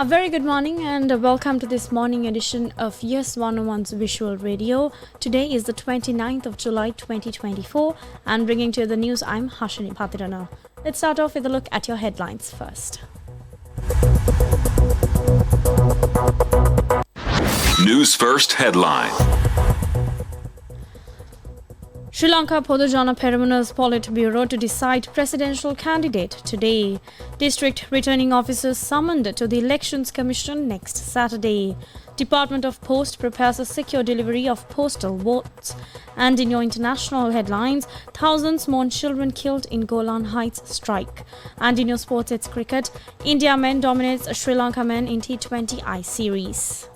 A very good morning and welcome to this morning edition of Yes 101's Visual Radio. Today is the 29th of July 2024 and bringing to you the news, I'm Hashini Patirana. Let's start off with a look at your headlines first. News First headline. Sri Lanka Podujana Peremuna's Politburo to decide presidential candidate today. District returning officers summoned to the Elections Commission next Saturday. Department of Post prepares a secure delivery of postal votes. And in your international headlines, thousands more children killed in Golan Heights strike. And in your sports, it's cricket. India men dominates Sri Lanka men in T20 I Series.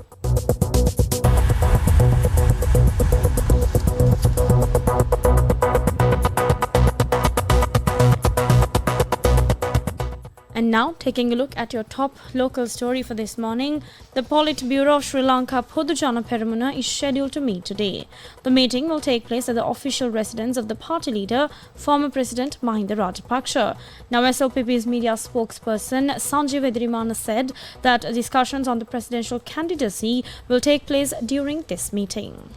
And now, taking a look at your top local story for this morning, the Politburo of Sri Lanka Podujana Peramuna is scheduled to meet today. The meeting will take place at the official residence of the party leader, former President Mahinda Rajapaksa. Now, SLPP's media spokesperson Sanjeev Edirimana said that discussions on the presidential candidacy will take place during this meeting.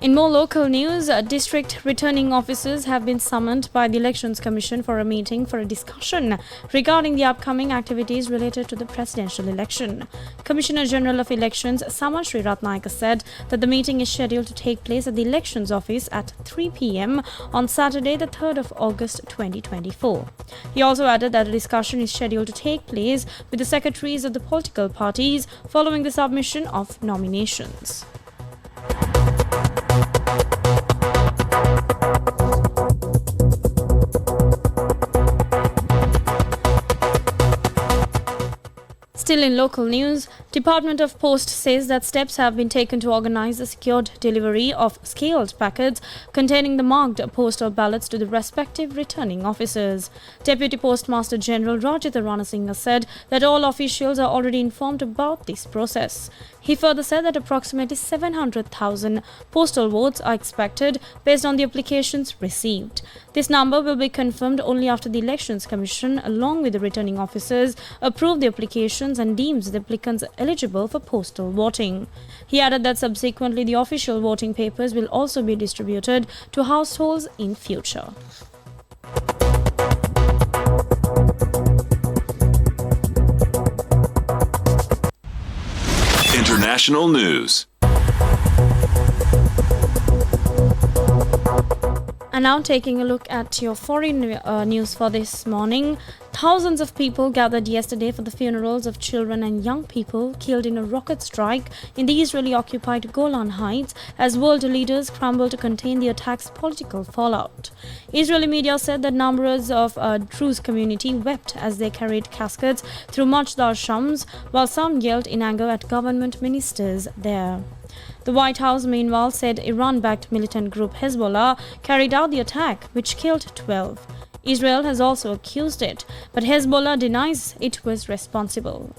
In more local news, district returning officers have been summoned by the Elections Commission for a meeting for a discussion regarding the upcoming activities related to the presidential election. Commissioner General of Elections Sama Sri Ratnayaka said that the meeting is scheduled to take place at the Elections Office at 3 p.m. on Saturday, the 3rd of August 2024. He also added that a discussion is scheduled to take place with the secretaries of the political parties following the submission of nominations. Still in local news, Department of Post says that steps have been taken to organize the secured delivery of scaled packets containing the marked postal ballots to the respective returning officers. Deputy Postmaster General Rajitha Ranasinghe said that all officials are already informed about this process. He further said that approximately 700,000 postal votes are expected based on the applications received. This number will be confirmed only after the Elections Commission, along with the returning officers, approve the applications and deems the applicants eligible for postal voting. He added that subsequently the official voting papers will also be distributed to households in future. International news. And now taking a look at your foreign news for this morning. Thousands of people gathered yesterday for the funerals of children and young people killed in a rocket strike in the Israeli-occupied Golan Heights as world leaders scrambled to contain the attack's political fallout. Israeli media said that numbers of Druze community wept as they carried caskets through Majda al-Shams, while some yelled in anger at government ministers there. The White House, meanwhile, said Iran-backed militant group Hezbollah carried out the attack, which killed 12. Israel has also accused it, but Hezbollah denies it was responsible.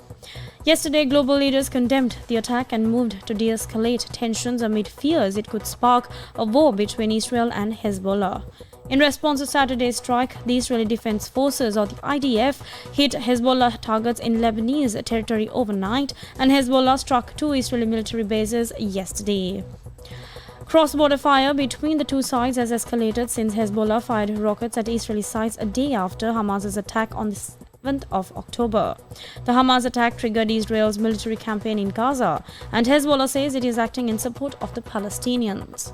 Yesterday, global leaders condemned the attack and moved to de-escalate tensions amid fears it could spark a war between Israel and Hezbollah. In response to Saturday's strike, the Israeli Defense Forces, or the IDF, hit Hezbollah targets in Lebanese territory overnight, and Hezbollah struck 2 Israeli military bases yesterday. Cross-border fire between the two sides has escalated since Hezbollah fired rockets at Israeli sites a day after Hamas's attack on the 7th of October. The Hamas attack triggered Israel's military campaign in Gaza, and Hezbollah says it is acting in support of the Palestinians.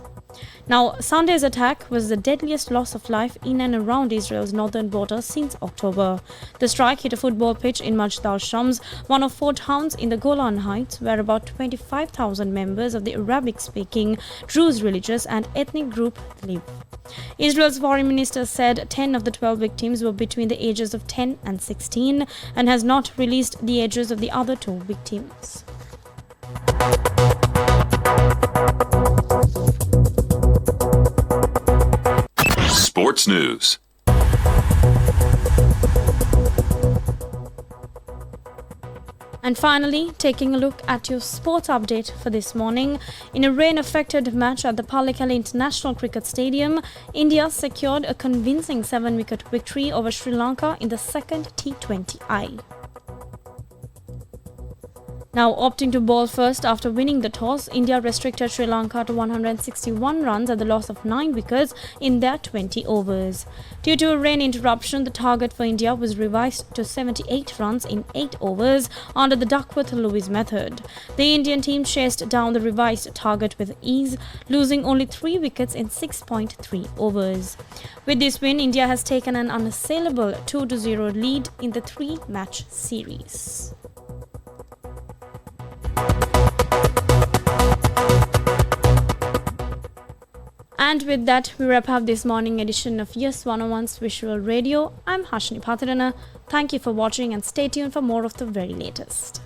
Now, Sunday's attack was the deadliest loss of life in and around Israel's northern border since October. The strike hit a football pitch in Majda al-Shams, one of 4 towns in the Golan Heights, where about 25,000 members of the Arabic-speaking Druze religious and ethnic group live. Israel's foreign minister said 10 of the 12 victims were between the ages of 10 and 16 and has not released the ages of the other 2 victims. Sports news. And finally, taking a look at your sports update for this morning. In a rain-affected match at the Pallekele International Cricket Stadium, India secured a convincing 7-wicket victory over Sri Lanka in the second T20I. Now opting to bowl first after winning the toss, India restricted Sri Lanka to 161 runs at the loss of 9 wickets in their 20 overs. Due to a rain interruption, the target for India was revised to 78 runs in 8 overs under the Duckworth-Lewis method. The Indian team chased down the revised target with ease, losing only 3 wickets in 6.3 overs. With this win, India has taken an unassailable 2-0 lead in the 3-match series. And with that, we wrap up this morning edition of Yes 101's Visual Radio. I'm Hashni Pathirana. Thank you for watching and stay tuned for more of the very latest.